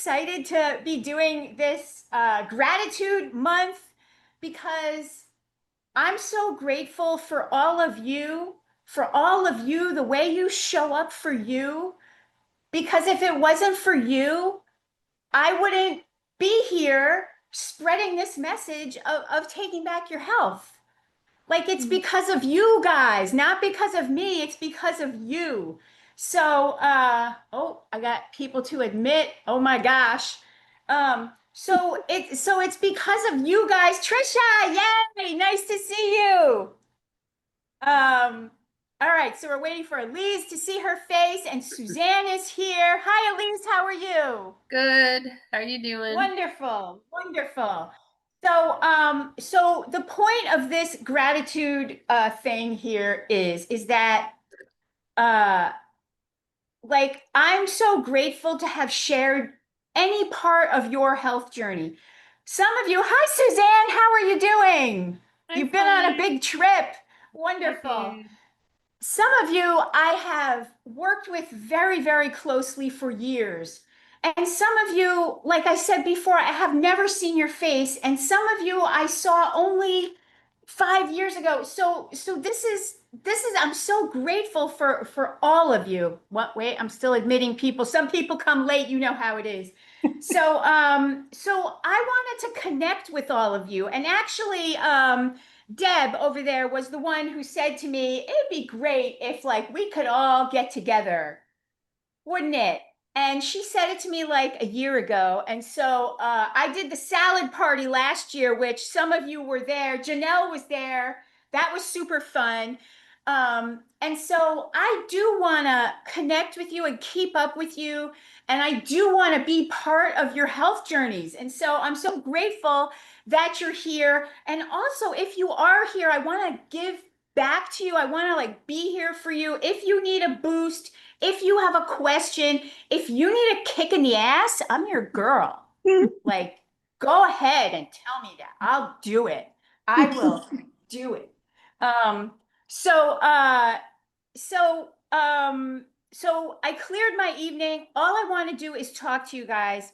excited to be doing this gratitude month because I'm so grateful for all of you, the way you show up for you. Because if it wasn't for you, I wouldn't be here spreading this message of taking back your health. Like it's because of you guys, not because of me. It's because of you. So, oh, I got people to admit. Oh my gosh. So it's because of you guys. Trisha, yay! Nice to see you. Um, all right, so we're waiting for Elise to see her face, and Suzanne is here. Hi, Elise, how are you? Good. How are you doing? Wonderful, wonderful. So the point of this gratitude thing here is that uh, like I'm so grateful to have shared any part of your health journey. Some of you, hi Suzanne, how are you doing? I'm You've been on a fine. big trip. I Wonderful. did. Some of you I have worked with very, very closely for years. And some of you, like I said before, I have never seen your face. And some of you I saw only 5 years ago. So this is I'm so grateful for all of you. What wait, I'm still admitting people. Some people come late, you know how it is. So I wanted to connect with all of you. And actually, Deb over there was the one who said to me, it'd be great if like we could all get together, wouldn't it? And she said it to me like a year ago. And so I did the salad party last year, which some of you were there. Janelle was there. That was super fun. And so I do want to connect with you and keep up with you. And I do want to be part of your health journeys. And so I'm so grateful that you're here. And also, if you are here, I want to give back to you. I want to like be here for you. If you need a boost, if you have a question, if you need a kick in the ass, I'm your girl. Like, go ahead and tell me that. I'll do it. I will do it. Um, so, uh, so, um, so I cleared my evening. All I want to do is talk to you guys.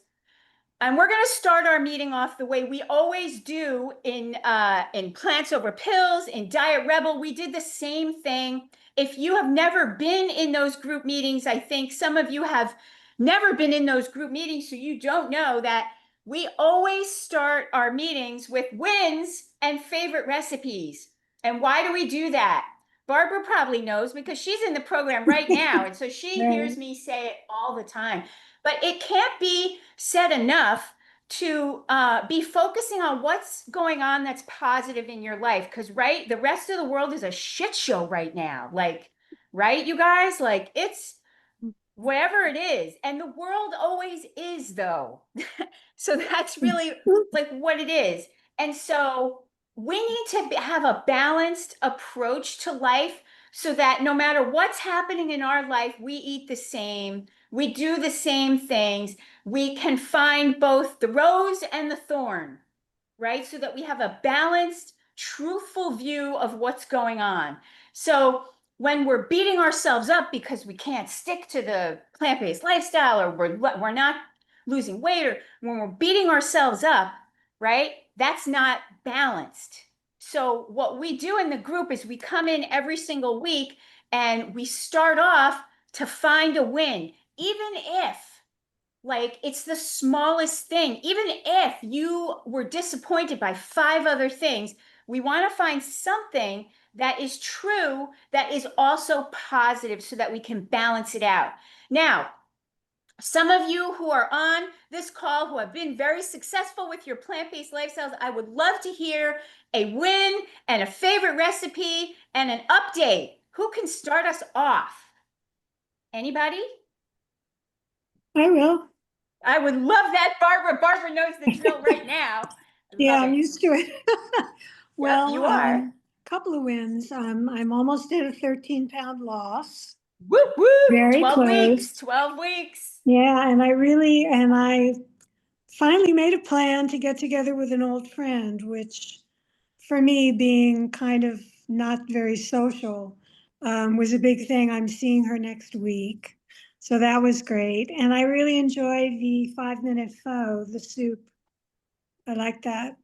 And we're going to start our meeting off the way we always do in Plants Over Pills, in Diet Rebel. We did the same thing. If you have never been in those group meetings, I think some of you have never been in those group meetings, so you don't know that we always start our meetings with wins and favorite recipes. And why do we do that? Barbara probably knows because she's in the program right now. And so she Right. hears me say it all the time. But it can't be said enough to be focusing on what's going on that's positive in your life. Because, right, the rest of the world is a shit show right now. Like, right, you guys? Like, it's whatever it is. And the world always is, though. So that's really like what it is. And so we need to have a balanced approach to life so that no matter what's happening in our life, we eat the same, we do the same things, we can find both the rose and the thorn, right? So that we have a balanced, truthful view of what's going on. So when we're beating ourselves up because we can't stick to the plant-based lifestyle or we're not losing weight, or when we're beating ourselves up, right? That's not balanced. So what we do in the group is we come in every single week and we start off to find a win, even if like it's the smallest thing. Even if you were disappointed by five other things, we want to find something that is true, that is also positive so that we can balance it out. Now, some of you who are on this call who have been very successful with your plant-based lifestyles, I would love to hear a win and a favorite recipe and an update. Who can start us off? Anybody? I will. I would love that, Barbara. Barbara knows the drill right now. I Yeah, love I'm it. used to it. Yep, Well, you are. couple of wins. I'm almost at a 13-pound loss. Whoop, whoop. Very 12 weeks, close. 12 weeks. Yeah, and I finally made a plan to get together with an old friend, which for me, being kind of not very social, was a big thing. I'm seeing her next week. So that was great. And I really enjoyed the 5-minute pho, the soup. I like that.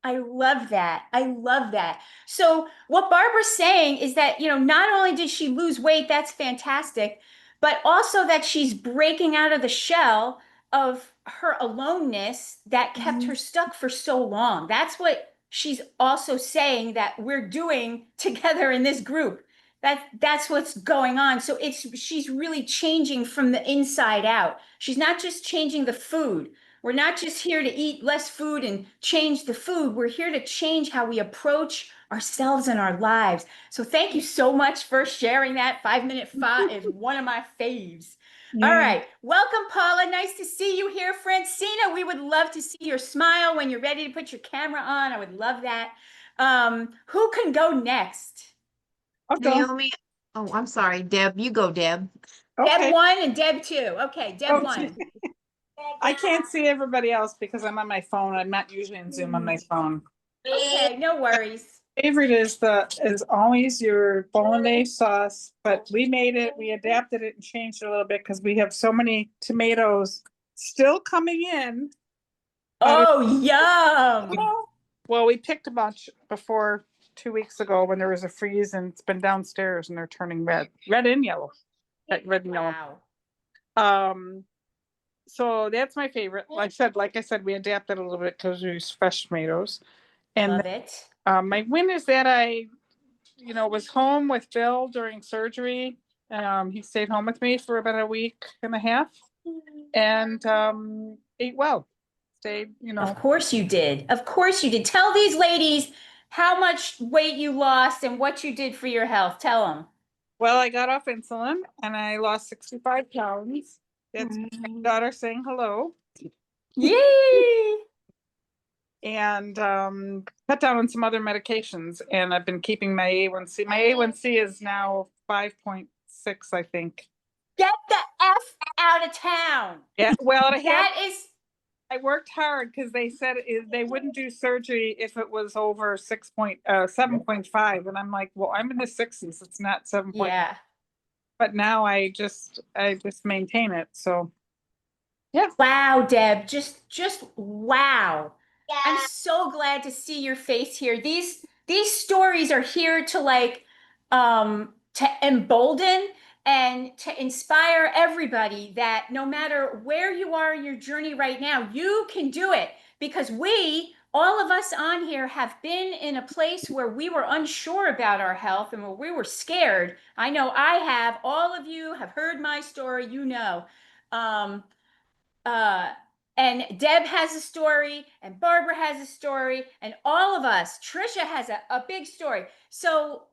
I love that. I love that. So what Barbara's saying is that, not only did she lose weight, that's fantastic, but also that she's breaking out of the shell of her aloneness that kept her stuck for so long. That's what she's also saying that we're doing together in this group. That's what's going on. So she's really changing from the inside out. She's not just changing the food. We're not just here to eat less food and change the food. We're here to change how we approach ourselves and our lives. So thank you so much for sharing that. 5-minute five is one of my faves. All Yeah. right. Welcome, Paula. Nice to see you here. Francina, we would love to see your smile when you're ready to put your camera on. I would love that. Who can go next? I'll go. Naomi, oh, I'm sorry, Deb, you go, Deb. Deb Okay. 1 and Deb 2. Okay, Deb Oh, 1. I can't see everybody else because I'm on my phone. I'm not usually in Zoom on my phone. Okay, no worries. Favorite is always your bolognese sauce, but we made it, we adapted it and changed it a little bit because we have so many tomatoes still coming in. Oh, yum. Well, we picked a bunch before 2 weeks ago when there was a freeze, and it's been downstairs and they're turning red and yellow. Red and yellow. Wow. So that's my favorite. Like I said, we adapted a little bit because we use fresh tomatoes. And Love it. my win is that I, was home with Bill during surgery. He stayed home with me for about a week and a half, and ate well. Stayed, Of course you did. Of course you did. Tell these ladies how much weight you lost and what you did for your health. Tell them. Well, I got off insulin and I lost 65 pounds. That's my daughter saying hello. Yay! And cut down on some other medications. And I've been keeping my A1C. My A1C is now 5.6, I think. Get the F out of town. Yeah, well, I worked hard because they said they wouldn't do surgery if it was over 7.5. And I'm like, well, I'm in the 60s. It's not 7. Yeah. But now I just maintain it. So yeah. Wow, Deb. Just wow. I'm so glad to see your face here. These stories are here to embolden and to inspire everybody that no matter where you are in your journey right now, you can do it because all of us on here have been in a place where we were unsure about our health and where we were scared. I know I have. All of you have heard my story, Um, uh, and Deb has a story, and Barbara has a story, and all of us, Trisha has a big story. So,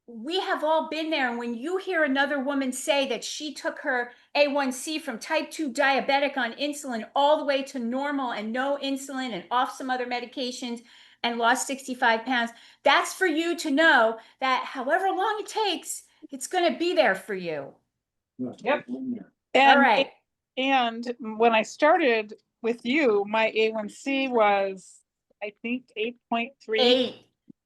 we have all been there. And when you hear another woman say that she took her A1C from type 2 diabetic on insulin all the way to normal and no insulin and off some other medications and lost 65 pounds, that's for you to know that however long it takes, it's going to be there for you. Yep. All right. And when I started with you, my A1C was, I think, 8.3.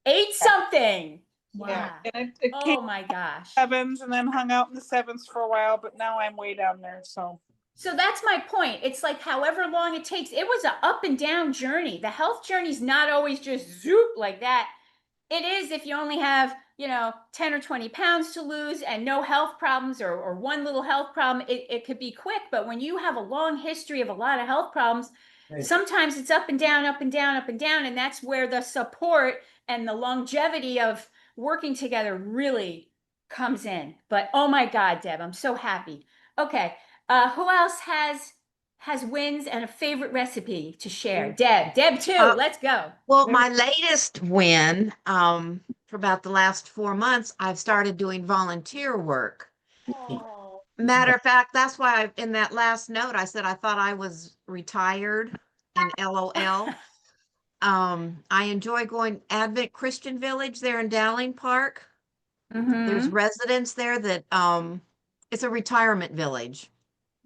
Eight something. Yeah. Yeah. And it Oh came my gosh. sevens and then hung out in the sevens for a while, but now I'm way down there. So that's my point. It's like however long it takes. It was an up and down journey. The health journey is not always just zoop like that. It is if you only have, 10 or 20 pounds to lose and no health problems or one little health problem, it could be quick. But when you have a long history of a lot of health problems, sometimes it's up and down, up and down, up and down. And that's where the support and the longevity of working together really comes in. But oh my God, Deb, I'm so happy. Okay. Who else has wins and a favorite recipe to share? Deb 2, let's go. Well, my latest win, for about the last 4 months, I've started doing volunteer work. Oh. Matter of fact, that's why in that last note, I said I thought I was retired and LOL. I enjoy going Advent Christian Village there in Dowling Park. There's residents there that, it's a retirement village.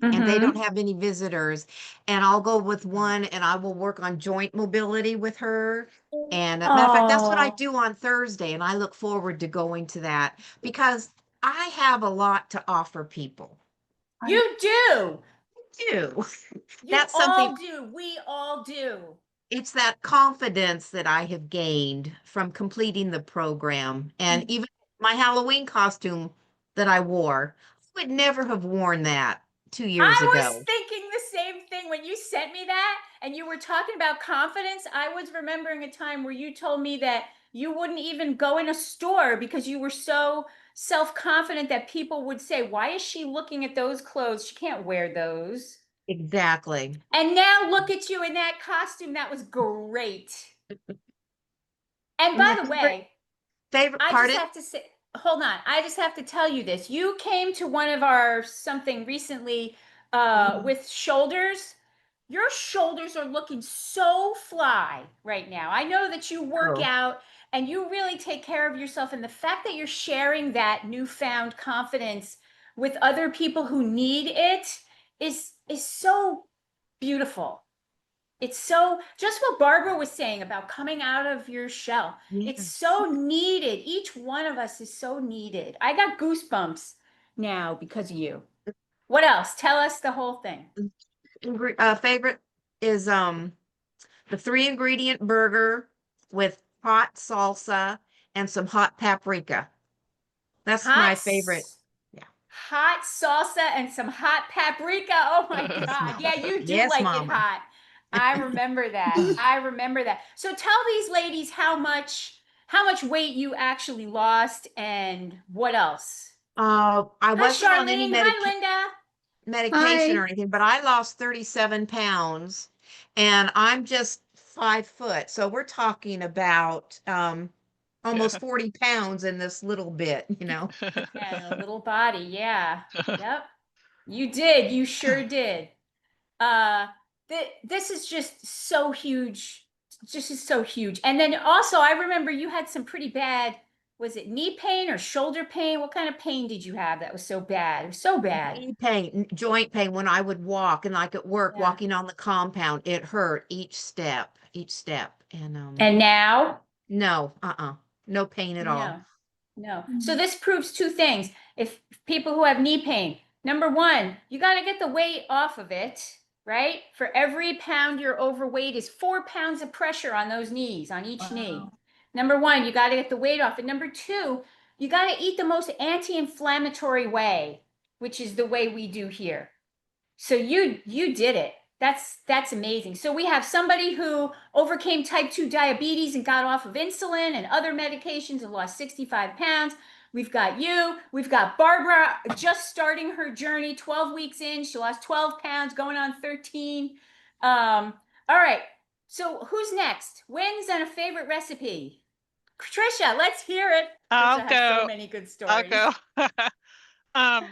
And they don't have any visitors. And I'll go with one and I will work on joint mobility with her. And matter of fact, that's what I do on Thursday. And I look forward to going to that because I have a lot to offer people. You do. Do. You That's all something, do. We all do. it's that confidence that I have gained from completing the program. And even my Halloween costume that I wore, I would never have worn that 2 years I was ago. thinking the same thing when you sent me that and you were talking about confidence. I was remembering a time where you told me that you wouldn't even go in a store because you were so self-confident that people would say, "Why is she looking at those clothes? She can't wear those." Exactly. And now look at you in that costume. That was great. And And by my the way, favorite I part just is, have to say, hold on. I just have to tell you this. You came to one of our something recently with shoulders. Your shoulders are looking so fly right now. I know that you work oh, out and you really take care of yourself. And the fact that you're sharing that newfound confidence with other people who need it is so beautiful. It's so just what Barbara was saying about coming out of your shell. It's yes. so needed. Each one of us is so needed. I got goosebumps now because of you. What else? Tell us the whole thing. Favorite is the 3-ingredient burger with hot salsa and some hot paprika. That's Hot, my favorite. Yeah. hot salsa and some hot paprika. Oh my Yes, God. mama. Yeah, you do Yes, like it mama. hot. I remember that. I remember that. So tell these ladies how much weight you actually lost and what else. I Hi, wasn't on any Charlene. Hi, Linda. medication Hi. or anything, but I lost 37 pounds and I'm just 5 foot. So we're talking about almost 40 pounds in this little bit, you know. Yeah, a little body. Yeah. Yep. You did. You sure did. Uh, this is just so huge. Just is so huge. And then also, I remember you had some pretty bad, was it knee pain or shoulder pain? What kind of pain did you have that was so bad? It was so bad. Knee pain, joint pain when I would walk and like at work, Yeah. walking on the compound, it hurt each step, each step. And And now? no, no pain at all. No. No. So this proves two things. If people who have knee pain, number one, you got to get the weight off of it, right? For every pound you're overweight is 4 pounds of pressure on those knees, on each knee. Number one, you got to get the weight off. And number two, you got to eat the most anti-inflammatory way, which is the way we do here. So you did it. That's amazing. So we have somebody who overcame type 2 diabetes and got off of insulin and other medications and lost 65 pounds. We've got you. We've got Barbara just starting her journey, 12 weeks in. She lost 12 pounds, going on 13. All right. So who's next? Wins and a favorite recipe. Trisha, let's hear it. I'll Trisha has so go. many good I'll stories. go. um,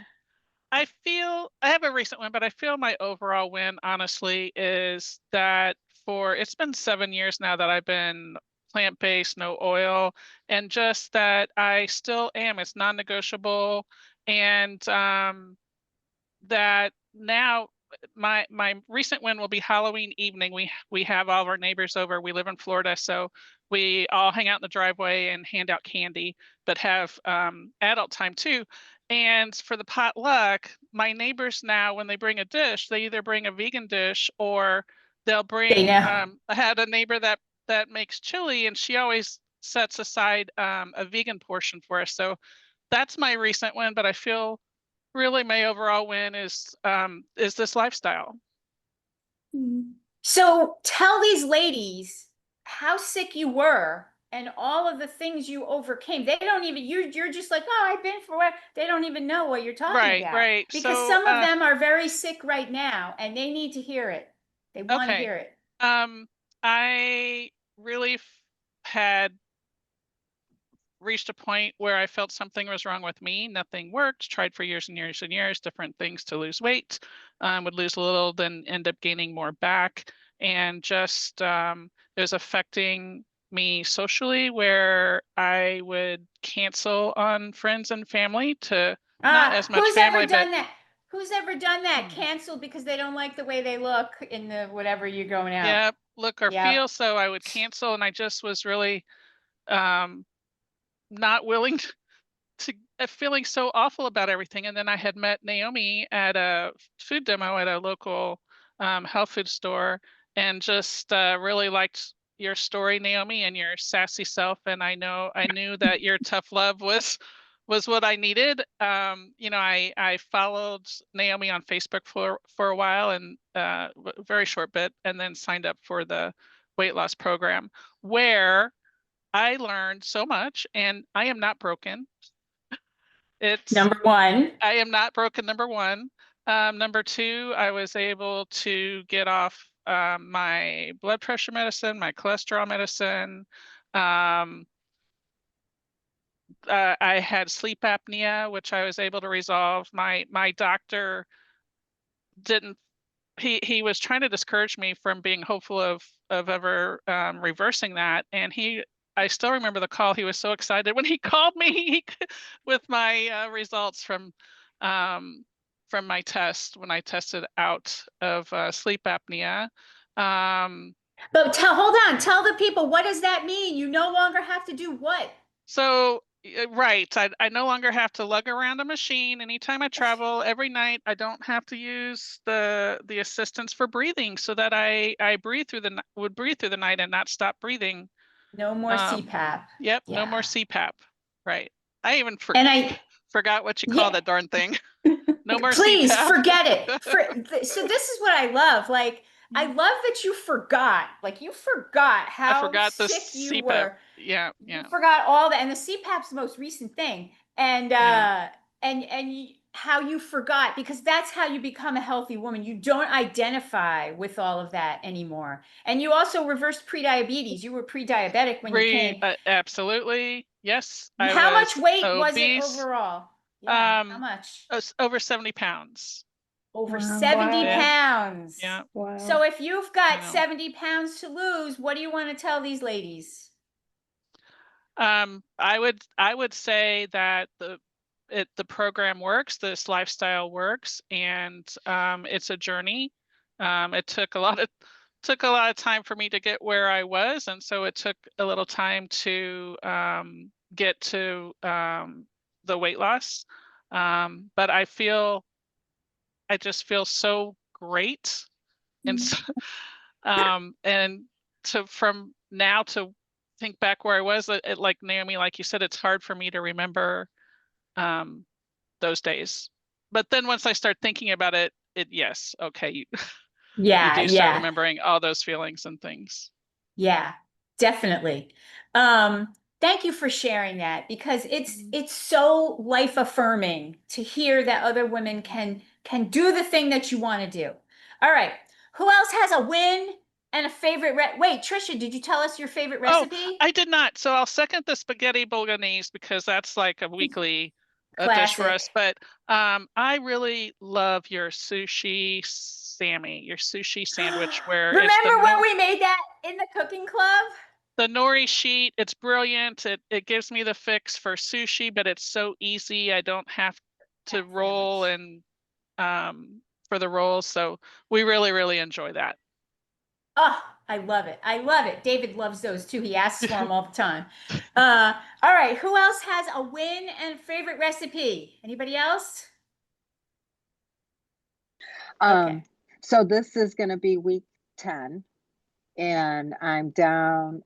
I feel I have a recent one, but I feel my overall win, honestly, is that it's been 7 years now that I've been plant-based, no oil, and just that I still am. It's non-negotiable, and that now my recent win will be Halloween evening. We have all of our neighbors over. We live in Florida, so we all hang out in the driveway and hand out candy, but have adult time too. And for the potluck, my neighbors now, when they bring a dish, they either bring a vegan dish or they'll They bring. know. I had a neighbor that makes chili, and she always sets aside a vegan portion for us. So that's my recent one, but I feel really my overall win is this lifestyle. So tell these ladies how sick you were and all of the things you overcame. They don't even you're just like, oh, I've been for what they don't even know what you're talking Right, about. right. Because So some of them are very sick right now and they need to hear it. They want to okay. hear it. I really had reached a point where I felt something was wrong with me. Nothing worked. Tried for years and years and years, different things to lose weight. Would lose a little, then end up gaining more back. And just it was affecting me socially, where I would cancel on friends and family to not as much Who's ever family, but done that? Who's ever done that? Canceled because they don't like the way they look in the whatever you're going out. yeah, look or Yep. feel. So I would cancel, and I just was really not willing to feeling so awful about everything. And then I had met Naomi at a food demo at a local health food store, and just really liked your story, Naomi, and your sassy self. And I knew that your tough love was what I needed. You know, I followed Naomi on Facebook for a while, and very short bit, and then signed up for the weight loss program, where I learned so much. And I am not broken. It's Number one. I am not broken, number one. Number two, I was able to get off my blood pressure medicine, my cholesterol medicine. I had sleep apnea, which I was able to resolve. My doctor didn't, he was trying to discourage me from being hopeful of ever reversing that. And I still remember the call. He was so excited when he called me with my results from my test, when I tested out of sleep apnea. But hold on, tell the people, what does that mean? You no longer have to do what? So, right, I no longer have to lug around a machine anytime I travel. Every night, I don't have to use the assistance for breathing, so that I would breathe through the night and not stop breathing. No more CPAP. Yep, no more Yeah. CPAP. Right. I even And forgot what you call that darn thing. No more please CPAP. forget it. So this is what I love. Like, I love that you forgot. Like, you forgot I how forgot the sick you CPAP. were. Yeah, You yeah. forgot all that, and the CPAP's the most recent thing. And Yeah. how you forgot, because that's how you become a healthy woman. You don't identify with all of that anymore. And you also reversed prediabetes. You were pre-diabetic when you came. Absolutely. Yes, I How was much weight was it obese. overall? Yeah, how Um, much? over 70 pounds. Over Wow. 70 Yeah. pounds. Yeah. Wow. So if you've got know. 70 pounds to lose, what do you want to tell these ladies? I would say that the program works, this lifestyle works, and it's a journey. It took a lot of time for me to get where I was, and so it took a little time to get to the weight loss. But I just feel so great, and so, and from now to think back where I was, like Naomi, like you said, it's hard for me to remember those days. But then once I start thinking about it, yes, okay, you Yeah, do start yeah. remembering all those feelings and things. Yeah, definitely. Thank you for sharing that, because it's so life affirming to hear that other women can do the thing that you want to do. All right. Who else has a win and a favorite wait, Trisha, did you tell us your favorite recipe? Oh, I did not. So I'll second the spaghetti bolognese, because that's like a weekly dish for us. Classic. But I really love your sushi sandwich, where it's Remember when we made that in the cooking club? the nori sheet. It's brilliant. It gives me the fix for sushi, but it's so easy. I don't have to That roll sandwich. and for the rolls. So we really enjoy that. Oh, I love it. I love it. David loves those too. He asks for them all the time. All right. Who else has a win and favorite recipe? Anybody else? Okay. So this is going to be week 10, and I'm down.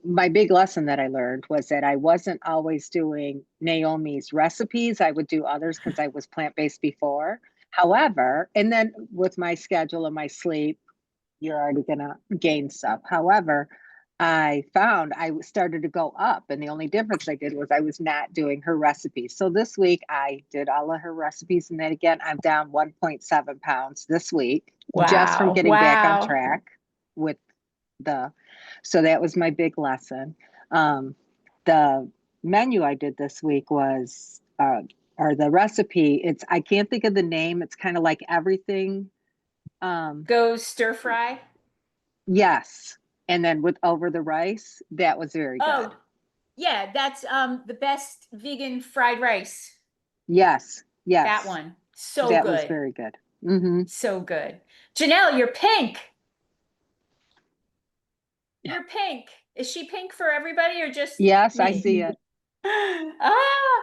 My big lesson that I learned was that I wasn't always doing Naomi's recipes. I would do others because I was plant-based before. However, and then with my schedule and my sleep, you're already going to gain stuff. However, I found I started to go up, and the only difference I did was I was not doing her recipes. So this week I did all of her recipes, and then again, I'm down 1.7 pounds this week, just from Wow. getting back on Wow. track with so that was my big lesson. The menu I did this week was, or the recipe, I can't think of the name. It's kind of like everything. Go stir fry. Yes. And then with over the rice, that was very good. Oh, yeah, that's the best vegan fried rice. Yes. Yes. That one. So that good. was very good. Mm-hmm. So good. Janelle, you're pink. You're pink. Is she pink for everybody or just Yes, me? I see it. Ah,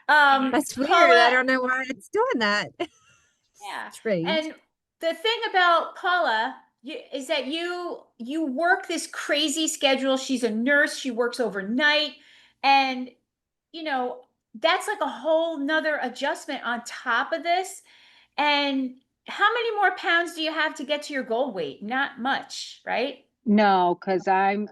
That's weird. Paula, I don't know why it's doing that. yeah. Strange. And the thing about Paula is that you work this crazy schedule. She's a nurse. She works overnight, and you know that's like a whole nother adjustment on top of this. And how many more pounds do you have to get to your goal weight? Not much, right? No, because I'm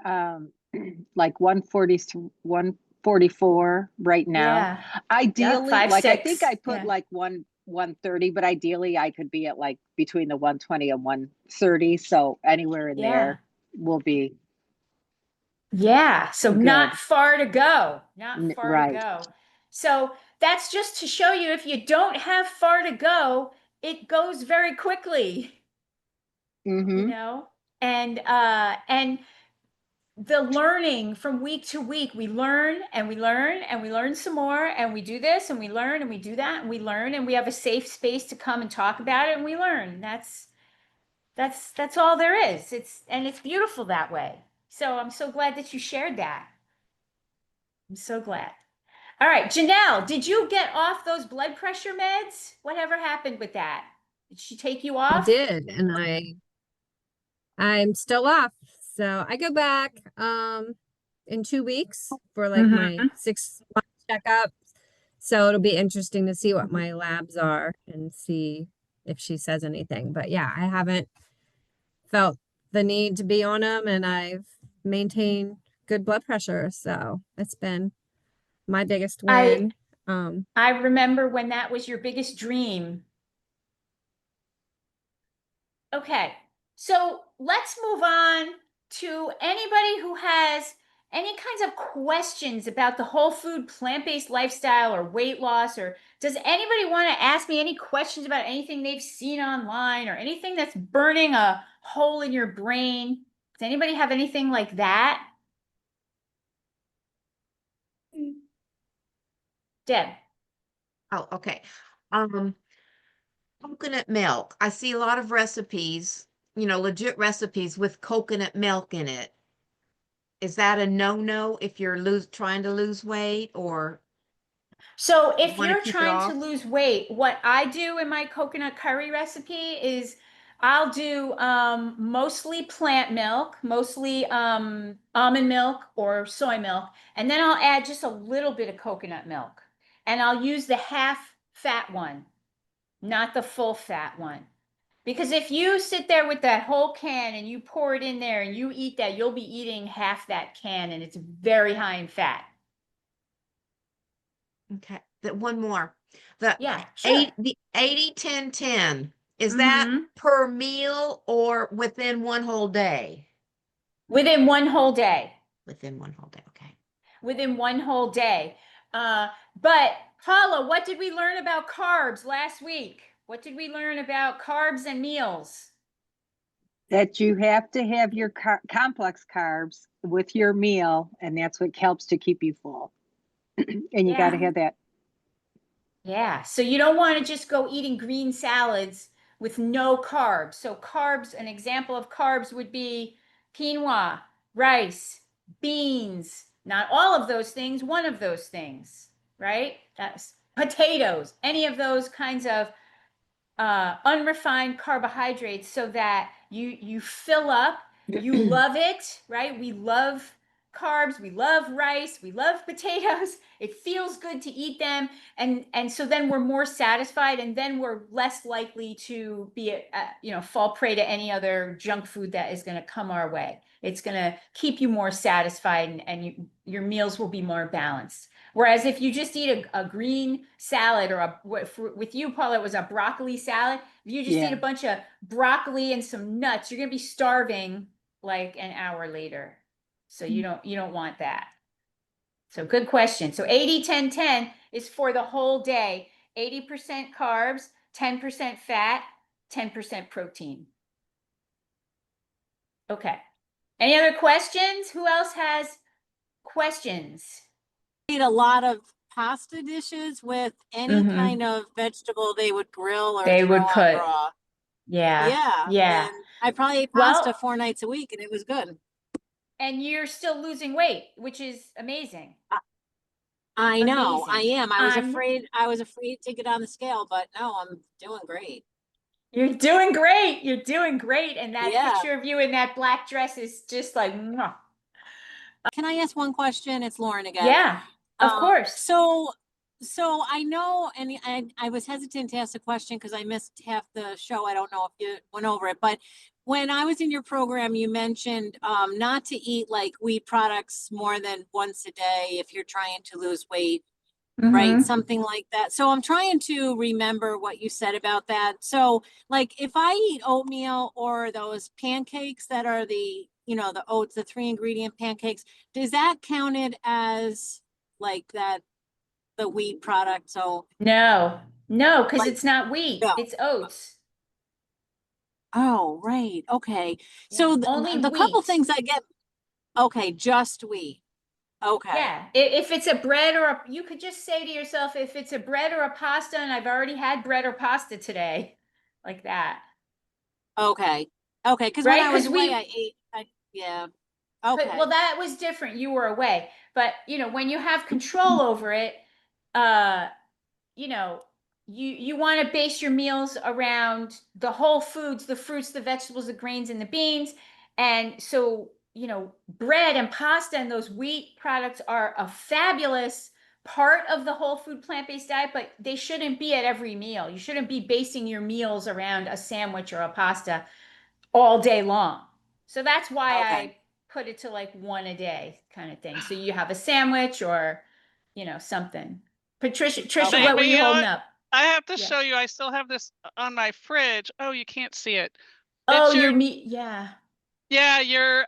like 140, 144 right now. Yeah. Yep. Ideally, Five, like I think six. I put Yeah. like 130, but ideally I could be at like between the 120 and 130. So anywhere in Yeah. there will be Yeah. So not good. far to go. Not far to Right. go. So that's just to show you if you don't have far to go, it goes very quickly, you Mm-hmm. know? And the learning from week to week, we learn and we learn and we learn some more and we do this and we learn and we do that and we learn and we have a safe space to come and talk about it and we learn. That's all there is. It's beautiful that way. So I'm so glad that you shared that. I'm so glad. All right, Janelle, did you get off those blood pressure meds? Whatever happened with that? Did she take you I off? did, and I'm still off. So I go back in 2 weeks for like my Mm-hmm. 6 month checkup. So it'll be interesting to see what my labs are and see if she says anything. But yeah, I haven't felt the need to be on them, and I've maintained good blood pressure. So it's been my biggest I win. Um, I remember when that was your biggest dream. Okay, so let's move on to anybody who has any kinds of questions about the whole food plant-based lifestyle or weight loss, or does anybody want to ask me any questions about anything they've seen online or anything that's burning a hole in your brain? Does anybody have anything like that? Deb. Oh, okay. Um, Coconut milk. I see a lot of recipes, legit recipes with coconut milk in it. Is that a no-no if you're trying to lose weight or So if want to you're keep it trying to off? lose weight, what I do in my coconut curry recipe is I'll do mostly plant milk, mostly almond milk or soy milk, and then I'll add just a little bit of coconut milk. And I'll use the half fat one, not the full fat one. Because if you sit there with that whole can and you pour it in there and you eat that, you'll be eating half that can and it's very high in fat. Okay. That one more. The Yeah, sure. 80-10-10. Is that Mm-hmm. per meal or within one whole day? Within one whole day. Within one whole day. Okay. Within one whole day. But Paula, what did we learn about carbs last week? What did we learn about carbs and meals? That you have to have your complex carbs with your meal, and that's what helps to keep you full. And you got to Yeah. have that. Yeah. So you don't want to just go eating green salads with no carbs. So carbs, an example of carbs would be quinoa, rice, beans, not all of those things, one of those things, right? That's potatoes, any of those kinds of unrefined carbohydrates so that you fill up, you love it, right? We love carbs, we love rice, we love potatoes. It feels good to eat them, and so then we're more satisfied, and then we're less likely to be fall prey to any other junk food that is going to come our way. It's going to keep you more satisfied, and your meals will be more balanced. Whereas if you just eat a green salad or with you, Paul, it was a broccoli salad. If you just eat a Yeah. bunch of broccoli and some nuts, you're gonna be starving like an hour later. So you don't want that. So good question. So 80-10-10 is for the whole day. 80% carbs, 10% fat, 10% protein. Okay. Any other questions? Who else has questions? Eat a lot of pasta dishes with any kind of vegetable they would grill or They throw would on put, raw. yeah, Yeah, yeah. and I probably ate pasta Well, 4 nights a week, and it was good. and you're still losing weight, which is amazing. I know, I Amazing. am. I'm I was afraid to get on the scale, but no, I'm doing great. You're doing great. You're doing great. And that Yeah. picture of you in that black dress is just like, mwah. Can I ask one question? It's Lauren again. Yeah, of course. So I know, and I was hesitant to ask the question because I missed half the show. I don't know if you went over it, but when I was in your program, you mentioned not to eat like wheat products more than once a day if you're trying to lose weight, right? Mhm. Something like that. So I'm trying to remember what you said about that. So like if I eat oatmeal or those pancakes that are the, the oats, the 3-ingredient pancakes, is that counted as like that, the wheat product? So No, no, because like, it's not wheat. no. It's oats. Oh, right. Okay. Yeah, So only the couple wheat. things I get, okay, just wheat. Okay. Yeah, if it's a bread or you could just say to yourself, if it's a bread or a pasta, and I've already had bread or pasta today, like that, Okay. Okay. Because when right? I was Because away, yeah. well, Okay. that was different. You were away, but when you have control over it, uh, you know, you want to base your meals around the whole foods, the fruits, the vegetables, the grains, and the beans. And so, bread and pasta and those wheat products are a fabulous part of the whole food plant-based diet, but they shouldn't be at every meal. You shouldn't be basing your meals around a sandwich or a pasta all day long. So that's why Okay. I put it to like one a day kind of thing. So you have a sandwich or, something. Trisha, Okay. what were But you you know holding what? up? I have to Yeah. show you. I still have this on my fridge. Oh, you can't see it. Oh, It's your your meat. Yeah. Yeah, your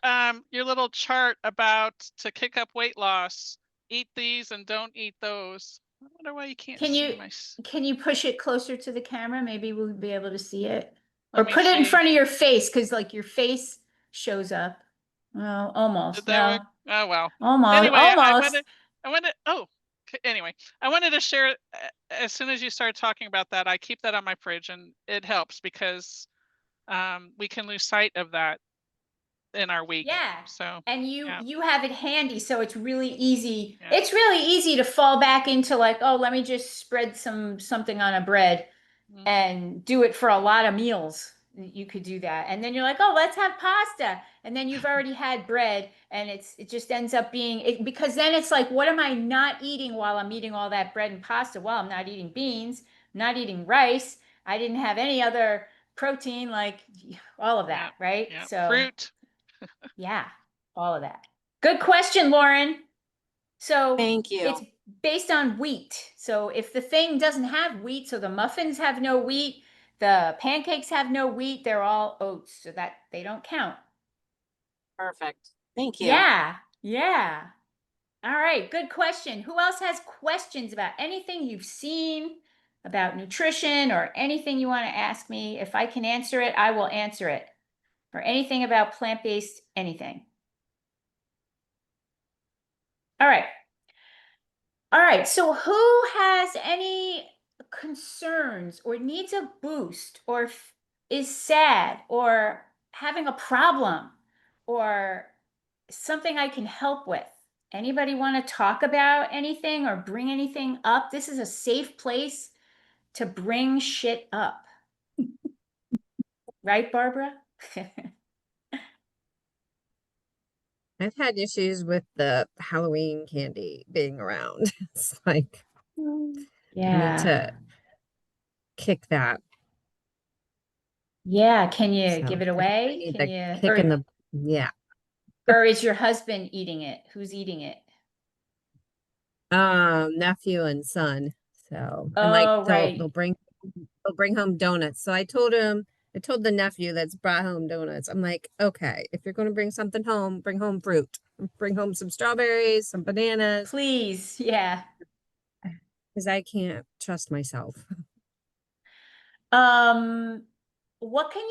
little chart about to kick up weight loss. Eat these and don't eat those. I wonder why you can't Can see you my. can you push it closer to the camera? Maybe we'll be able to see it. Let Or me put it in see. front of your face because like your face shows up. Well, Did almost. that work? No. Oh well. Almost. Anyway, I Almost. wanted. I wanted. Oh, anyway, I wanted to share. As soon as you started talking about that, I keep that on my fridge, and it helps because we can lose sight of that in our week. Yeah. So And you yeah, you have it handy, so it's really easy. yeah, It's really easy to fall back into like, oh, let me just spread something on a bread mhm, and do it for a lot of meals. You could do that. And then you're like, oh, let's have pasta. And then you've already had bread and it just ends up being it because then it's like, what am I not eating while I'm eating all that bread and pasta? Well, I'm not eating beans, I'm not eating rice. I didn't have any other protein, like all of yeah, that, right? yeah. So Fruit. yeah, all of that. Good question, Lauren. So Thank it's you. based on wheat. So if the thing doesn't have wheat, so the muffins have no wheat, the pancakes have no wheat, they're all oats, so that they don't count. Perfect. Thank you. Yeah, yeah. All right, good question. Who else has questions about anything you've seen about nutrition or anything you want to ask me? If I can answer it, I will answer it. Or anything about plant-based anything. All right. All right, so who has any concerns or needs a boost or is sad or having a problem or something I can help with? Anybody want to talk about anything or bring anything up? This is a safe place to bring shit up. Right, Barbara? I've had issues with the Halloween candy being around. It's like I need Yeah. to kick that. Yeah, can you So give it I think I away? need Can the you kick in the yeah. or is your husband eating it? Who's eating it? Nephew and son. So and like Oh, they'll right. they'll bring home donuts. So I told the nephew that's brought home donuts. I'm like, okay, if you're gonna bring something home, bring home fruit. Bring home some strawberries, some bananas, Please, yeah. because I can't trust myself. Um, what can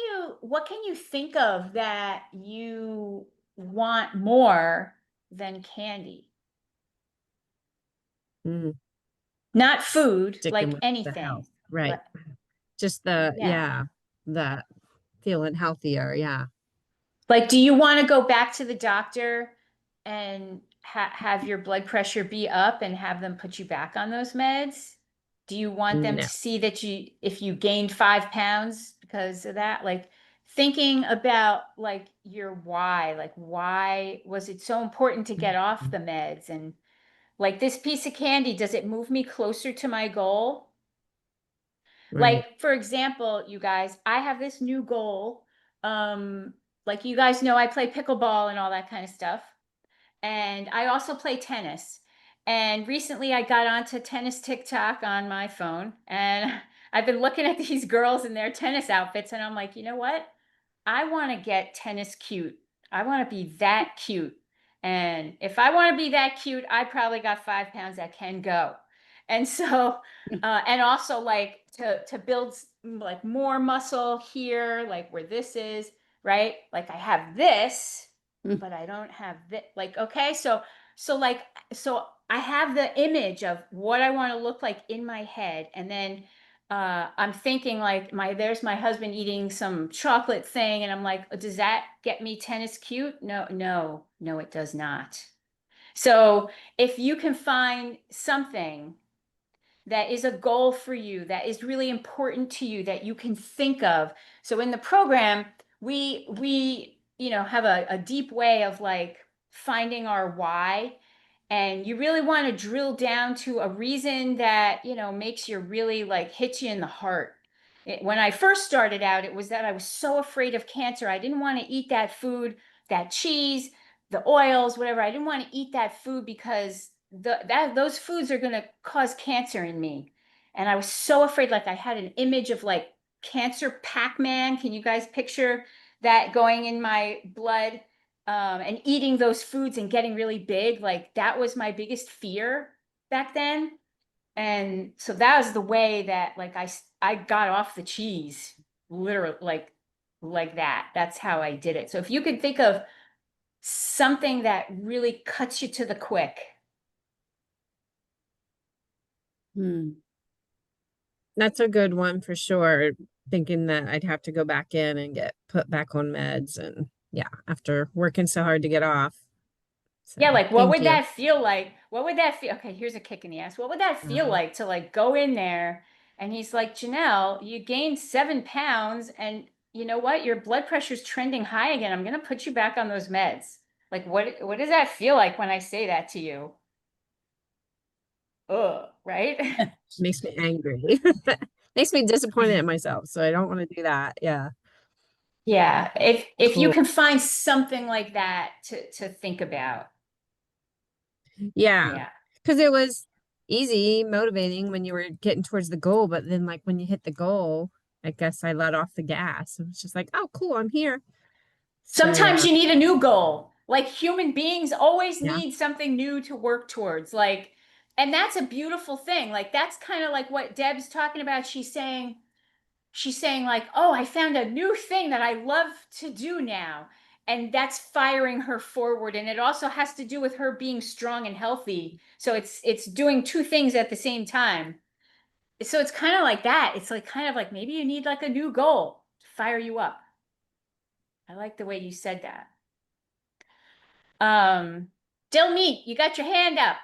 you think of that you want more than candy? Mm, Not food, sticking like with the anything. health. Right. But Just yeah. the feeling healthier. Yeah. Like, do you want to go back to the doctor and have your blood pressure be up and have them put you back on those meds? Do you want them No. to see that if you gained 5 pounds because of that? Like thinking about like your why, like why was it so important to get off the meds? And like this piece of candy, does it move me closer to my goal? Right. Like, for example, you guys, I have this new goal. Like you guys know, I play pickleball and all that kind of stuff. And I also play tennis. And recently I got onto tennis TikTok on my phone, and I've been looking at these girls in their tennis outfits, and I'm like, you know what? I want to get tennis cute. I want to be that cute. And if I want to be that cute, I probably got 5 pounds that can go. And so, and also like to build like more muscle here, like where this is, right? Like I have this, but I don't have this. Like, okay, so I have the image of what I want to look like in my head, and then I'm thinking like there's my husband eating some chocolate thing, and I'm like, does that get me tennis cute? No, it does not. So if you can find something that is a goal for you, that is really important to you, that you can think of. So in the program, we have a deep way of like finding our why. And you really want to drill down to a reason that, makes you really like hit you in the heart. When I first started out, it was that I was so afraid of cancer. I didn't want to eat that food, that cheese, the oils, whatever. I didn't want to eat that food because those foods are going to cause cancer in me. And I was so afraid, like I had an image of like cancer Pac-Man. Can you guys picture that going in my blood? And eating those foods and getting really big, like that was my biggest fear back then. And so that was the way that like I got off the cheese, literally like that. That's how I did it. So if you could think of something that really cuts you to the quick. That's a good one for sure. Thinking that I'd have to go back in and get put back on meds, and yeah, after working so hard to get off. So, Yeah, like what thank would you. that feel like? What would that feel? Okay, here's a kick in the ass. What would that feel like to like go in there and he's like, Janelle, you gained 7 pounds and you know what? Your blood pressure's trending high again. I'm gonna put you back on those meds. Like what does that feel like when I say that to you? Ugh, right? Makes me angry. Makes me disappointed in myself. So I don't want to do that. Yeah. Yeah. If you Cool. can find something like that to think about. Yeah. Yeah. Because it was easy, motivating when you were getting towards the goal, but then like when you hit the goal, I guess I let off the gas. It was just like, oh, cool, I'm here. So Sometimes yeah. you need a new goal. Like human beings always Yeah. need something new to work towards. Like, and that's a beautiful thing. Like that's kind of like what Deb's talking about. She's saying like, "Oh, I found a new thing that I love to do now." And that's firing her forward. And it also has to do with her being strong and healthy. So it's doing two things at the same time. So it's kind of like that. It's like kind of like maybe you need like a new goal to fire you up. I like the way you said that. Dill Meat, you got your hand up.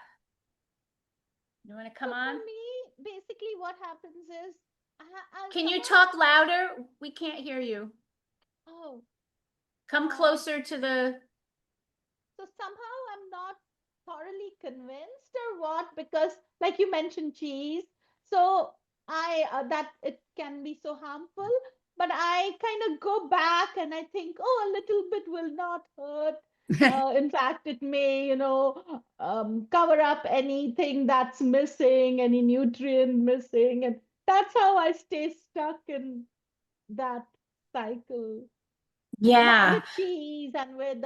You want to come So on? for me, basically what happens is I'll Can you somehow, talk louder? We can't hear you. oh, Come uh, closer to the. so somehow I'm not thoroughly convinced or what, because like you mentioned cheese, so I that it can be so harmful, but I kind of go back and I think, oh, a little bit will not hurt. In fact, it may, cover up anything that's missing, any nutrient missing, and that's how I stay stuck in that cycle Yeah. with cheese and with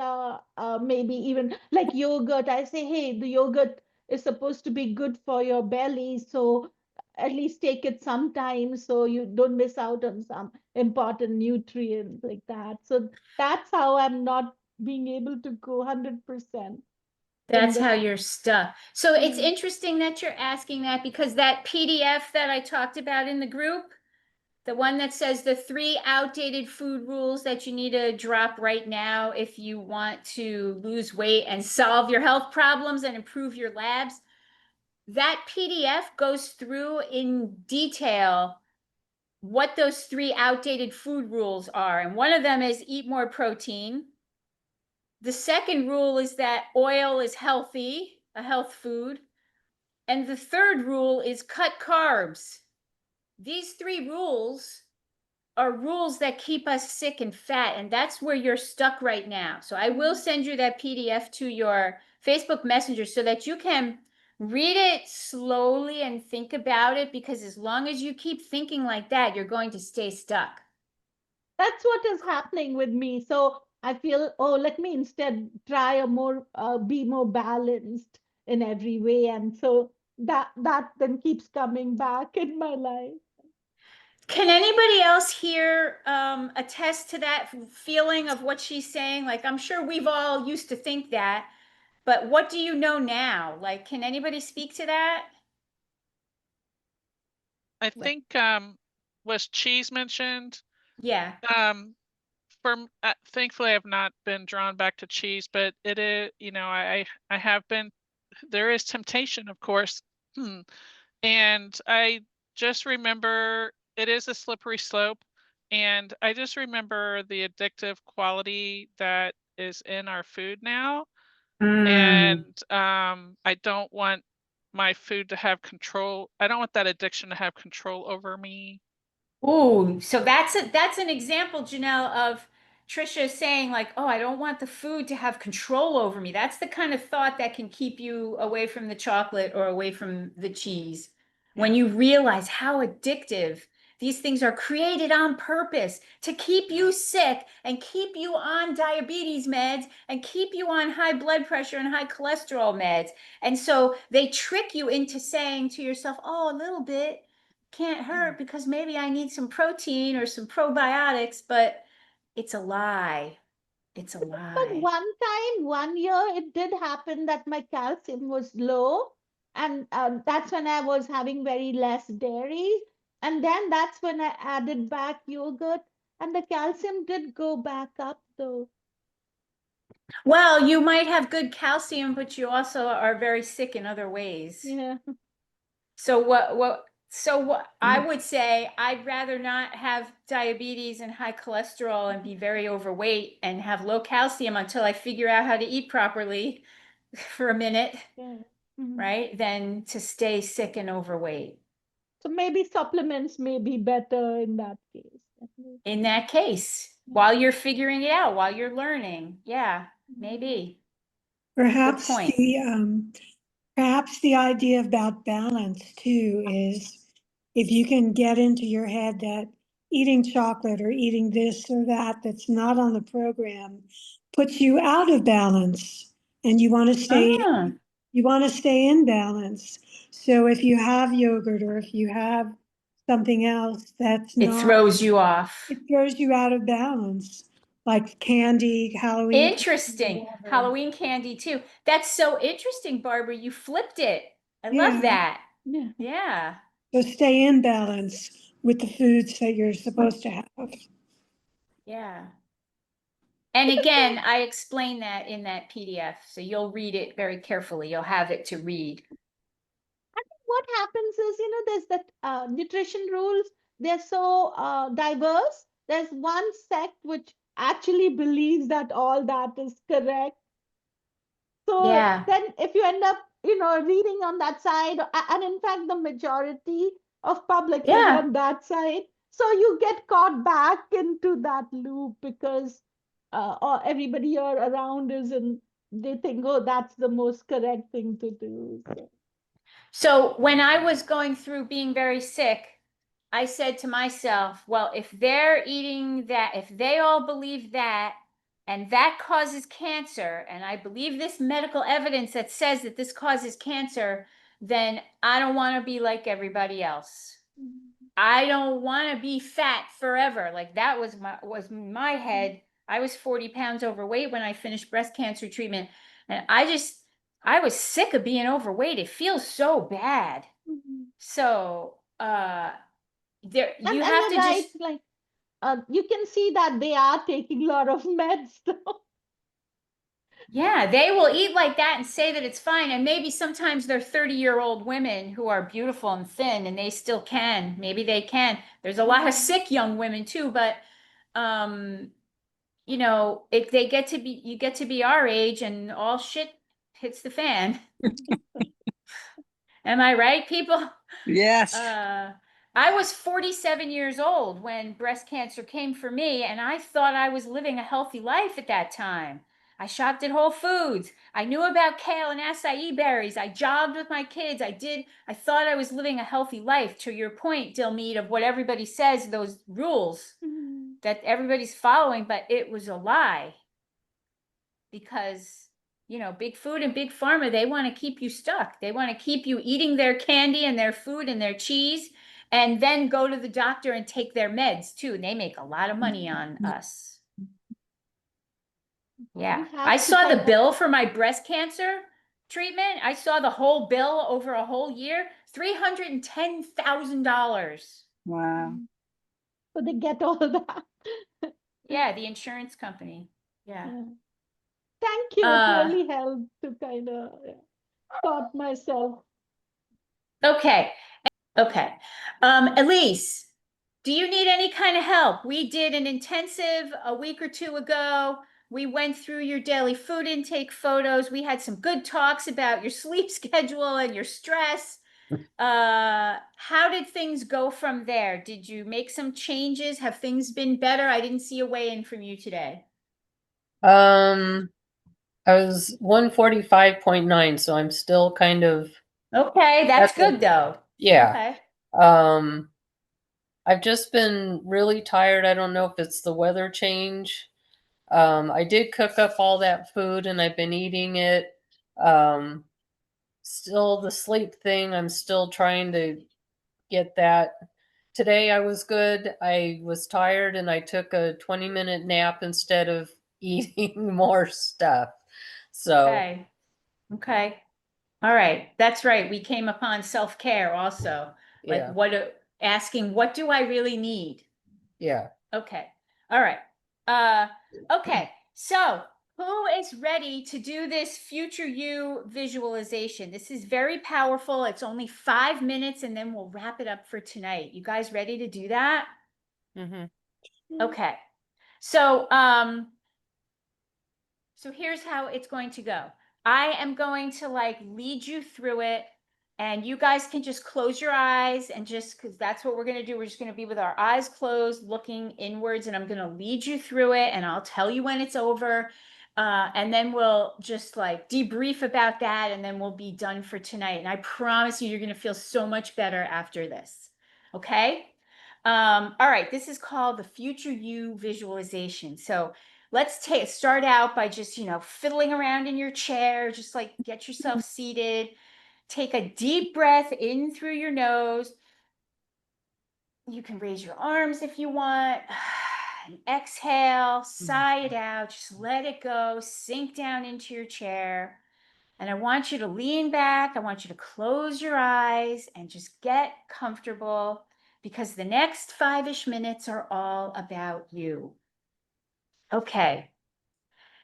maybe even like yogurt. I say, hey, the yogurt is supposed to be good for your belly, so at least take it sometime so you don't miss out on some important nutrients like that. So that's how I'm not being able to go 100% in That's this. how you're stuck. So it's Mm. interesting that you're asking that because that PDF that I talked about in the group, The one that says the 3 outdated food rules that you need to drop right now if you want to lose weight and solve your health problems and improve your labs. That PDF goes through in detail what those 3 outdated food rules are. And one of them is eat more protein. The second rule is that oil is healthy, a health food. And the third rule is cut carbs. These 3 rules are rules that keep us sick and fat, and that's where you're stuck right now. So I will send you that PDF to your Facebook Messenger so that you can read it slowly and think about it, because as long as you keep thinking like that, you're going to stay stuck. That's what is happening with me. So I feel, oh, let me instead try a more, be more balanced in every way. And so that then keeps coming back in my life. Can anybody else here attest to that feeling of what she's saying? Like, I'm sure we've all used to think that, but what do you know now? Like, can anybody speak to that? I think was cheese mentioned? Yeah. Thankfully I've not been drawn back to cheese, but it is, you know, I have been, there is temptation, of course. And I just remember it is a slippery slope. And I just remember the addictive quality that is in our food now. And I don't want my food to have control. I don't want that addiction to have control over me. Oh, so that's an example, Janelle, of Trisha saying like, oh, I don't want the food to have control over me. That's the kind of thought that can keep you away from the chocolate or away from the cheese. When you realize how addictive these things are, created on purpose to keep you sick and keep you on diabetes meds and keep you on high blood pressure and high cholesterol meds. And so they trick you into saying to yourself, oh, a little bit can't hurt because maybe I need some protein or some probiotics, but it's a lie. It's a But lie. one time, one year, it did happen that my calcium was low. And that's when I was having very less dairy. And then that's when I added back yogurt. And the calcium did go back up, though. Well, you might have good calcium, but you also are very sick in other ways. Yeah. So what I would say, I'd rather not have diabetes and high cholesterol and be very overweight and have low calcium until I figure out how to eat properly for a minute, Yeah. Mhm. right? Than to stay sick and overweight. So maybe supplements may be better in that case. Definitely. In that case, while you're figuring it out, while you're learning. Yeah, maybe. Perhaps point. perhaps the idea about balance too is if you can get into your head that eating chocolate or eating this or that that's not on the program puts you out of balance, and you want to Ah, stay in balance. So if you have yogurt or if you have something else that's it not, throws you off. it throws you out of balance, like candy, Halloween. Interesting. Whatever. Halloween candy too. That's so interesting, Barbara. You flipped it. I love Yeah. that. Yeah. Yeah. So stay in balance with the foods that you're supposed to have. Yeah. And again, I explain that in that PDF. So you'll read it very carefully. You'll have it to read. What happens is, there's that nutrition rules. They're so diverse. There's one sect which actually believes that all that is correct. So Yeah. then if you end up, reading on that side, and in fact, the majority of public is Yeah. on that side. So you get caught back into that loop because or everybody you're around is and they think, oh, that's the most correct thing to do. So. So when I was going through being very sick, I said to myself, well, if they're eating that, if they all believe that, and that causes cancer, and I believe this medical evidence that says that this causes cancer, then I don't want to be like everybody else. I don't want to be fat forever. Like that was my head. I was 40 pounds overweight when I finished breast cancer treatment. And I was sick of being overweight. It feels so bad. Mhm. So There, And, you and have you're to right, just, like, you can see that they are taking a lot of meds though. yeah, they will eat like that and say that it's fine. And maybe sometimes they're 30-year-old women who are beautiful and thin and they still can. Maybe they can. There's a lot of sick young women too, but um, you know, if they get to be, you get to be our age and all shit hits the fan. Am I right, people? Yes. I was 47 years old when breast cancer came for me, and I thought I was living a healthy life at that time. I shopped at Whole Foods. I knew about kale and acai berries. I jogged with my kids. I thought I was living a healthy life. To your point, Dilmeet, of what everybody says, those rules that everybody's following, but it was a lie because you know, big food and big pharma, they want to keep you stuck. They want to keep you eating their candy and their food and their cheese and then go to the doctor and take their meds too. And they make a lot of money on us. Yeah. We have I to saw the kind of, bill for my breast cancer treatment. I saw the whole bill over a whole year, $310,000. Wow. so they get all that. Yeah, the insurance company. Yeah. Yeah. Thank you. It really helped to kind of sort myself. Okay. Okay. Elise, do you need any kind of help? We did an intensive a week or two ago. We went through your daily food intake photos. We had some good talks about your sleep schedule and your stress. How did things go from there? Did you make some changes? Have things been better? I didn't see a weigh-in from you today. I was 145.9, so I'm still kind of, Okay, that's That's good though. yeah. Okay. I've just been really tired. I don't know if it's the weather change. I did cook up all that food and I've been eating it. Still the sleep thing, I'm still trying to get that. Today I was good. I was tired and I took a 20-minute nap instead of eating more stuff. So, Okay. Okay. All right. That's right. We came upon self-care also. Like yeah. asking, what do I really need? Yeah. Okay. All right. Okay. So who is ready to do this future you visualization? This is very powerful. It's only 5 minutes and then we'll wrap it up for tonight. You guys ready to do that? Mm-hmm. Okay. So here's how it's going to go. I am going to like lead you through it and you guys can just close your eyes and just because that's what we're going to do. We're just going to be with our eyes closed, looking inwards, and I'm going to lead you through it and I'll tell you when it's over. And then we'll just like debrief about that and then we'll be done for tonight. And I promise you, you're going to feel so much better after this. Okay? All right, this is called the future you visualization. So let's start out by just, fiddling around in your chair, just like get yourself seated. Take a deep breath in through your nose. You can raise your arms if you want. And exhale, sigh it out, just let it go, sink down into your chair. And I want you to lean back. I want you to close your eyes and just get comfortable because the next 5-ish minutes are all about you. Okay.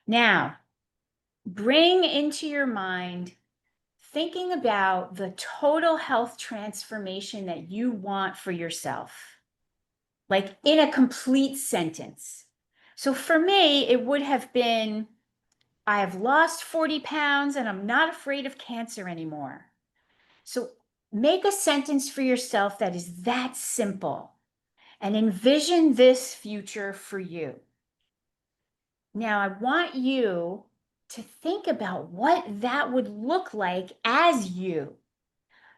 Now, bring into your mind thinking about the total health transformation that you want for yourself, like in a complete sentence. So for me, it would have been I have lost 40 pounds and I'm not afraid of cancer anymore. So make a sentence for yourself that is that simple and envision this future for you. Now, I want you to think about what that would look like as you.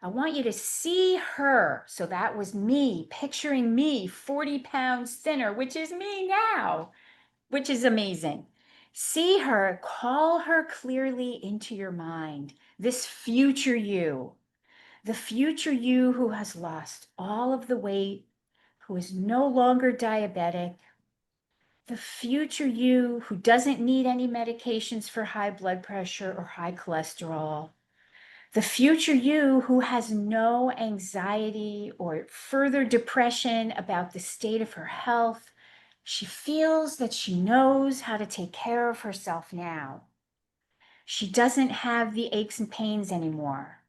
I want you to see her. So that was me, picturing me 40 pounds thinner, which is me now, which is amazing. See her, call her clearly into your mind, this future you, the future you who has lost all of the weight, who is no longer diabetic, the future you who doesn't need any medications for high blood pressure or high cholesterol, The future you who has no anxiety or further depression about the state of her health. She feels that she knows how to take care of herself now. She doesn't have the aches and pains anymore.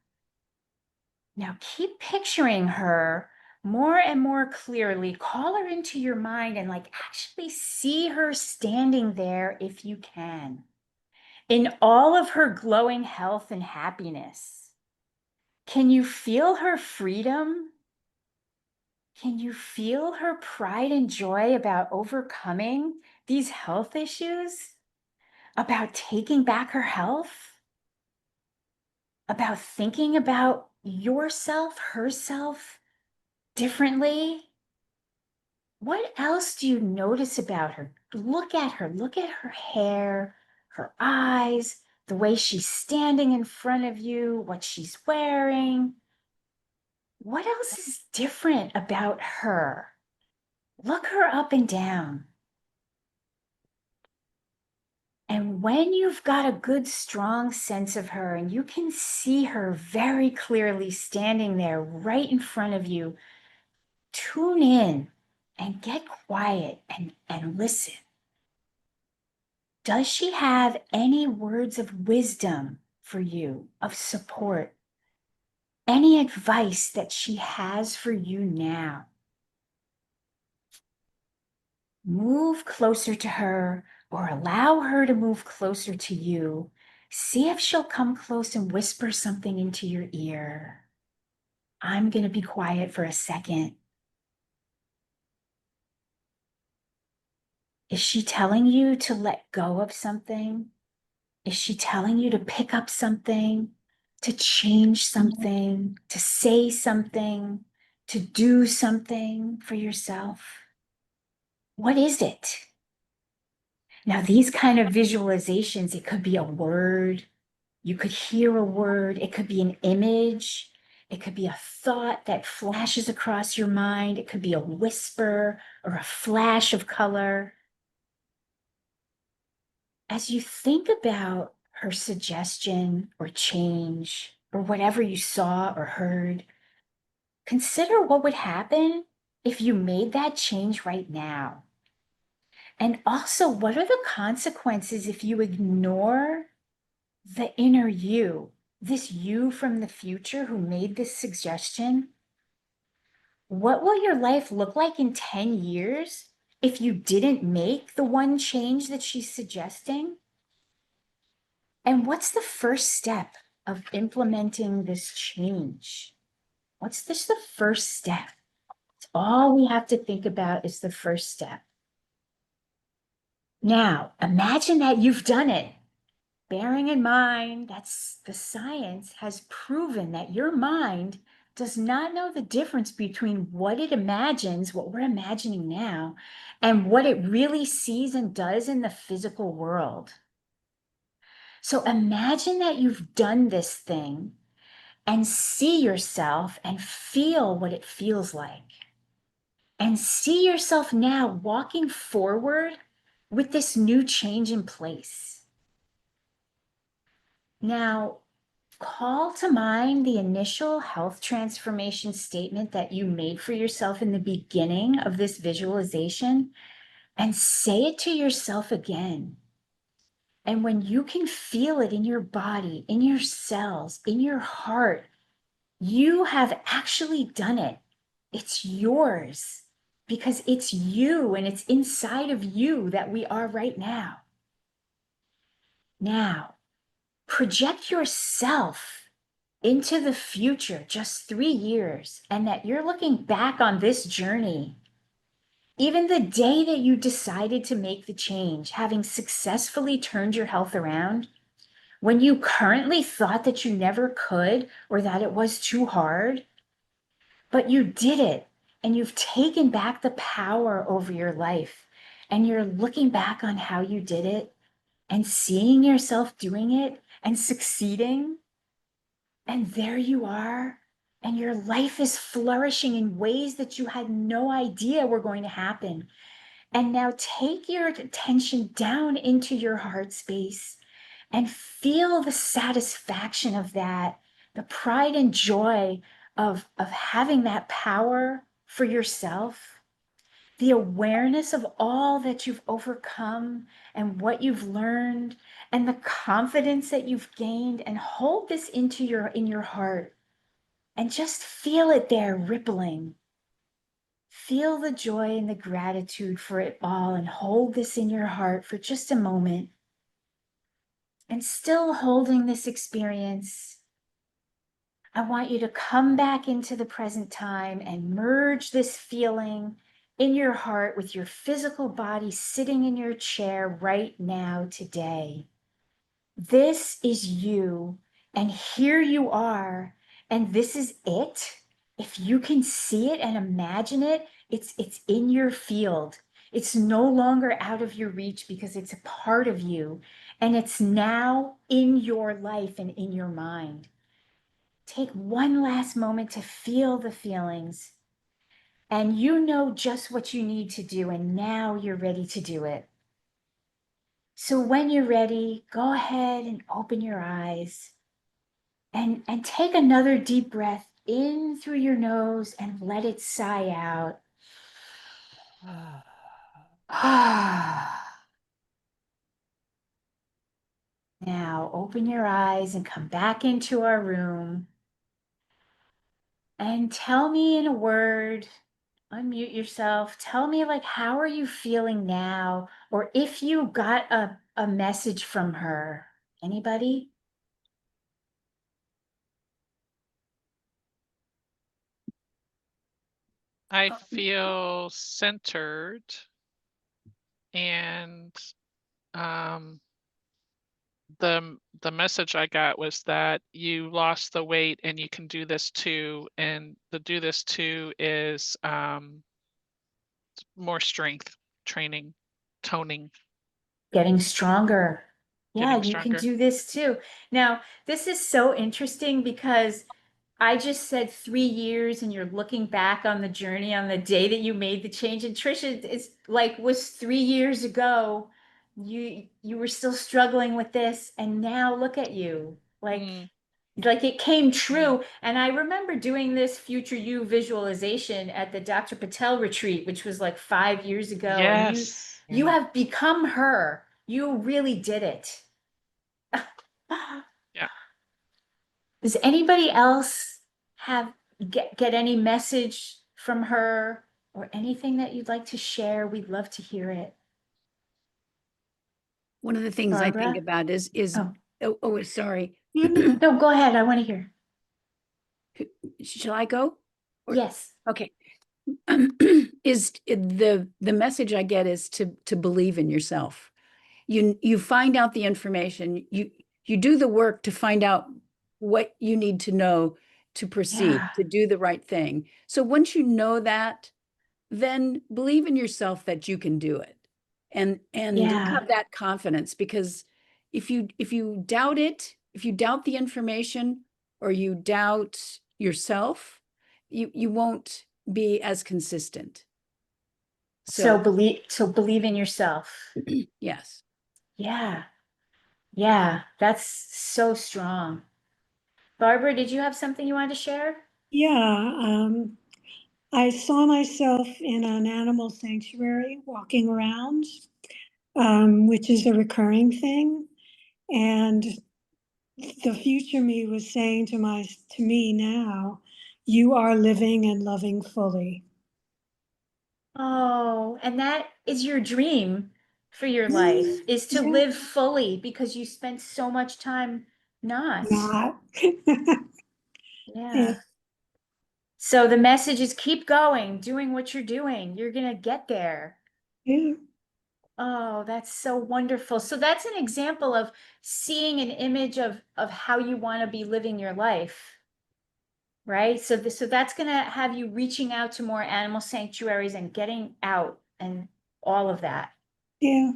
Now keep picturing her more and more clearly. Call her into your mind and like actually see her standing there if you can, in all of her glowing health and happiness. Can you feel her freedom? Can you feel her pride and joy about overcoming these health issues? About taking back her health? About thinking about yourself, herself differently? What else do you notice about her? Look at her. Look at her hair, her eyes, the way she's standing in front of you, what she's wearing. What else is different about her? Look her up and down. And when you've got a good, strong sense of her and you can see her very clearly standing there right in front of you, tune in and get quiet and listen. Does she have any words of wisdom for you, of support? Any advice that she has for you now? Move closer to her or allow her to move closer to you. See if she'll come close and whisper something into your ear. I'm going to be quiet for a second. Is she telling you to let go of something? Is she telling you to pick up something, to change something, to say something, to do something for yourself? What is it? Now, these kind of visualizations, it could be a word. You could hear a word. It could be an image. It could be a thought that flashes across your mind. It could be a whisper or a flash of color. As you think about her suggestion or change or whatever you saw or heard, consider what would happen if you made that change right now. And also, what are the consequences if you ignore the inner you, this you from the future who made this suggestion? What will your life look like in 10 years if you didn't make the one change that she's suggesting? And what's the first step of implementing this change? What's this the first step? It's all we have to think about is the first step. Now, imagine that you've done it. Bearing in mind that the science has proven that your mind does not know the difference between what it imagines, what we're imagining now, and what it really sees and does in the physical world. So imagine that you've done this thing and see yourself and feel what it feels like. And see yourself now walking forward with this new change in place. Now, call to mind the initial health transformation statement that you made for yourself in the beginning of this visualization and say it to yourself again. And when you can feel it in your body, in your cells, in your heart, you have actually done it. It's yours because it's you and it's inside of you that we are right now. Now, project yourself into the future, just 3 years, and that you're looking back on this journey. Even the day that you decided to make the change, having successfully turned your health around, when you currently thought that you never could or that it was too hard, but you did it and you've taken back the power over your life and you're looking back on how you did it and seeing yourself doing it and succeeding. And there you are. And your life is flourishing in ways that you had no idea were going to happen. And now take your attention down into your heart space and feel the satisfaction of that, the pride and joy of having that power for yourself, the awareness of all that you've overcome and what you've learned and the confidence that you've gained, and hold this into in your heart and just feel it there rippling. Feel the joy and the gratitude for it all, and hold this in your heart for just a moment. And still holding this experience, I want you to come back into the present time and merge this feeling in your heart with your physical body sitting in your chair right now, today. This is you, and here you are, and this is it. If you can see it and imagine it, it's in your field. It's no longer out of your reach because it's a part of you, and it's now in your life and in your mind. Take one last moment to feel the feelings, and you know just what you need to do, and now you're ready to do it. So when you're ready, go ahead and open your eyes and take another deep breath in through your nose and let it sigh out. Now open your eyes and come back into our room and tell me in a word, unmute yourself. Tell me, like, how are you feeling now? Or if you got a message from her. Anybody? I feel centered, and the message I got was that you lost the weight and you can do this too. And the do this too is more strength training, toning, Getting stronger. Yeah, getting you can stronger. do this too. Now, this is so interesting because I just said 3 years, and you're looking back on the journey on the day that you made the change. And Trisha, it's like was 3 years ago. You were still struggling with this, and now look at you. Mm, Like it came true. And I remember doing this future you visualization at the Dr. Patel retreat, which was like 5 years ago. And yes. you have become her. You really did it. Yeah. Does anybody else have get any message from her or anything that you'd like to share? We'd love to hear it. One of the things I think Barbara? about is sorry. No, go ahead. I want to hear. Shall I go? Or- Yes. Okay. Is the message I get is to believe in yourself. You find out the information, you do the work to find out what you need to know to proceed, Yeah. to do the right thing. So once you know that, then believe in yourself that you can do it. And Yeah. have that confidence, because if you doubt it, if you doubt the information or you doubt yourself, you won't be as consistent. So So believe in yourself. yes. Yeah. Yeah. That's so strong. Barbara, did you have something you wanted to share? Yeah, I saw myself in an animal sanctuary walking around, which is a recurring thing. And the future me was saying to me now, you are living and loving fully. Oh, and that is your dream for your life, is to Yeah, live fully because you spent so much time not. not. Yeah, Yeah. So the message is keep going, doing what you're doing. You're gonna get there. yeah, Oh, that's so wonderful. So that's an example of seeing an image of how you want to be living your life, right? So that's gonna have you reaching out to more animal sanctuaries and getting out and all of that. yeah.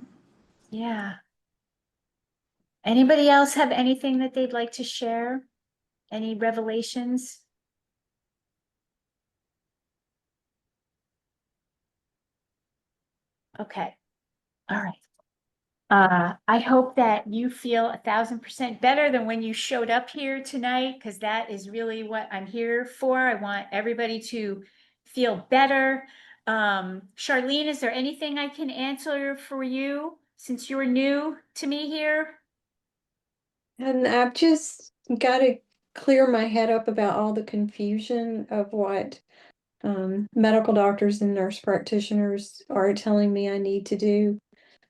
Yeah. Anybody else have anything that they'd like to share? Any revelations? Okay. All right. I hope that you feel 1,000% better than when you showed up here tonight, because that is really what I'm here for. I want everybody to feel better. Charlene, is there anything I can answer for you since you're new to me here? And I've just got to clear my head up about all the confusion of what medical doctors and nurse practitioners are telling me I need to do,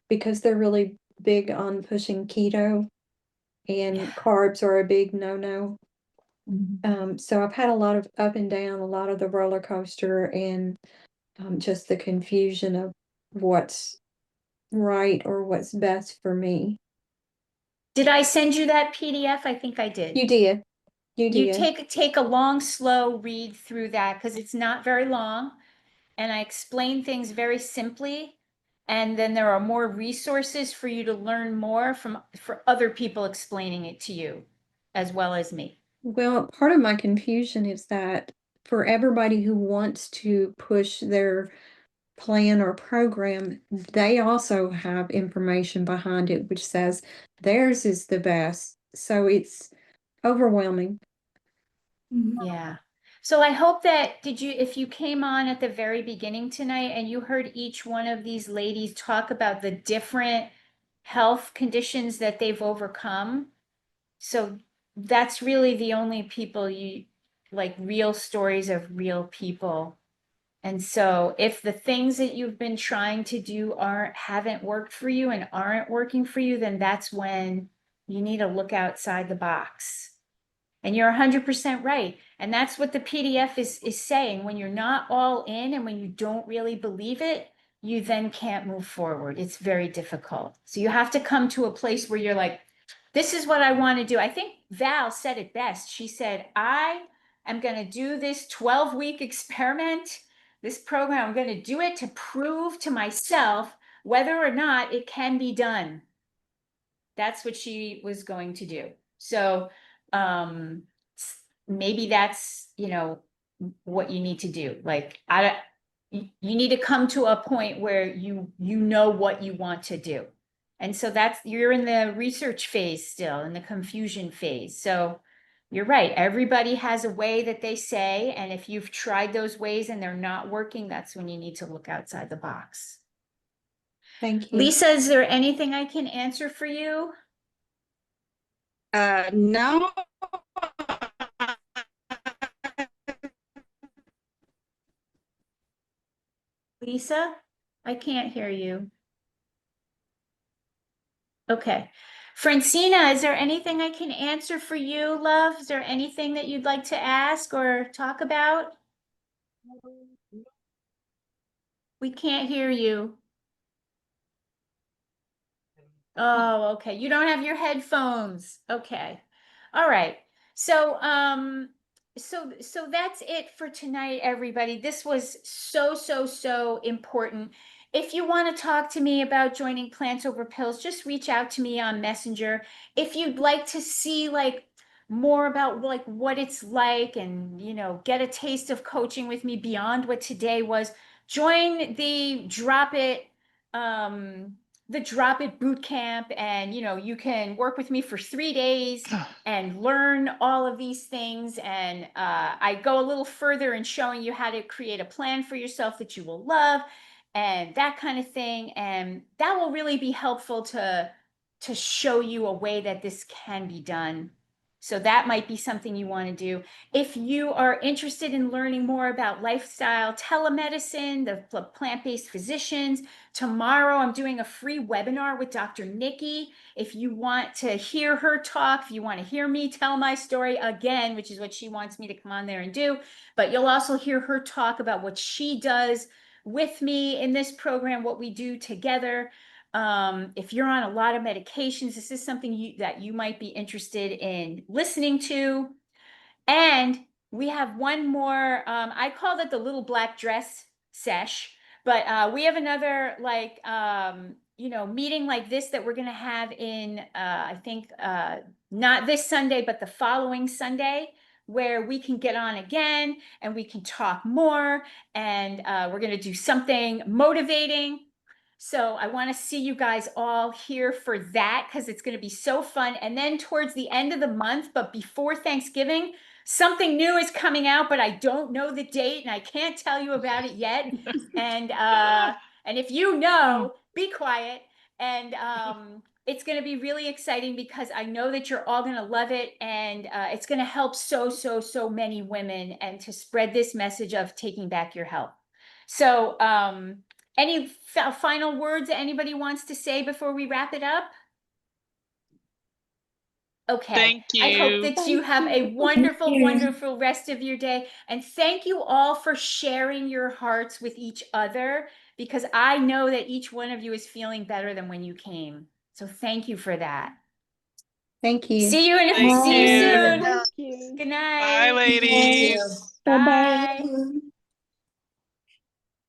because they're really big on pushing keto, and carbs are a big no-no. So I've had a lot of up and down, a lot of the roller coaster, and just the confusion of what's right or what's best for me. Did I send you that PDF? I think I did. You did. You You did. take a long, slow read through that because it's not very long. And I explain things very simply. And then there are more resources for you to learn more for other people explaining it to you as well as me. Well, part of my confusion is that for everybody who wants to push their plan or program, they also have information behind it which says theirs is the best. So it's overwhelming. Yeah. So I hope that if you came on at the very beginning tonight and you heard each one of these ladies talk about the different health conditions that they've overcome. So that's really the only people like, real stories of real people. And so if the things that you've been trying to do haven't worked for you and aren't working for you, then that's when you need to look outside the box. And you're 100% right. And that's what the PDF is saying. When you're not all in and when you don't really believe it, you then can't move forward. It's very difficult. So you have to come to a place where you're like, this is what I want to do. I think Val said it best. She said, I am going to do this 12-week experiment, this program. I'm going to do it to prove to myself whether or not it can be done. That's what she was going to do. So maybe that's, what you need to do. Like, you need to come to a point where you know what you want to do. And so you're in the research phase still, in the confusion phase. So you're right. Everybody has a way that they say, and if you've tried those ways and they're not working, that's when you need to look outside the box. Thank you. Lisa, is there anything I can answer for you? No. Lisa, I can't hear you. Okay. Francina, is there anything I can answer for you, love? Is there anything that you'd like to ask or talk about? We can't hear you. Oh, okay. You don't have your headphones. Okay. All right. So, so that's it for tonight, everybody. This was so important. If you want to talk to me about joining Plants Over Pills, just reach out to me on Messenger. If you'd like to see like more about like what it's like and, get a taste of coaching with me beyond what today was, join the Drop It boot camp, and you can work with me for 3 days and learn all of these things. And I go a little further in showing you how to create a plan for yourself that you will love and that kind of thing. And that will really be helpful to show you a way that this can be done. So that might be something you want to do. If you are interested in learning more about lifestyle telemedicine, the plant-based physicians, tomorrow I'm doing a free webinar with Dr. Nikki. If you want to hear her talk, if you want to hear me tell my story again, which is what she wants me to come on there and do, but you'll also hear her talk about what she does with me in this program, what we do together. If you're on a lot of medications, this is something that you might be interested in listening to. And we have one more, I called it the little black dress sesh, but we have another meeting like this that we're going to have in, I think, not this Sunday, but the following Sunday, where we can get on again and we can talk more, and we're going to do something motivating. So I want to see you guys all here for that because it's going to be so fun. And then towards the end of the month, but before Thanksgiving, something new is coming out, but I don't know the date and I can't tell you about it yet. And if you know, be quiet. And it's going to be really exciting because I know that you're all going to love it, and it's going to help so many women and to spread this message of taking back your health. So any final words that anybody wants to say before we wrap it up? Okay. Thank I hope you. that you have a you. wonderful rest of your day. And thank you all for sharing your hearts with each other, because I know that each one of you is feeling better than when you came. So thank you for that. Thank you. See you Thank see you you. soon. Thank you. Good Bye, night. ladies. Bye-bye.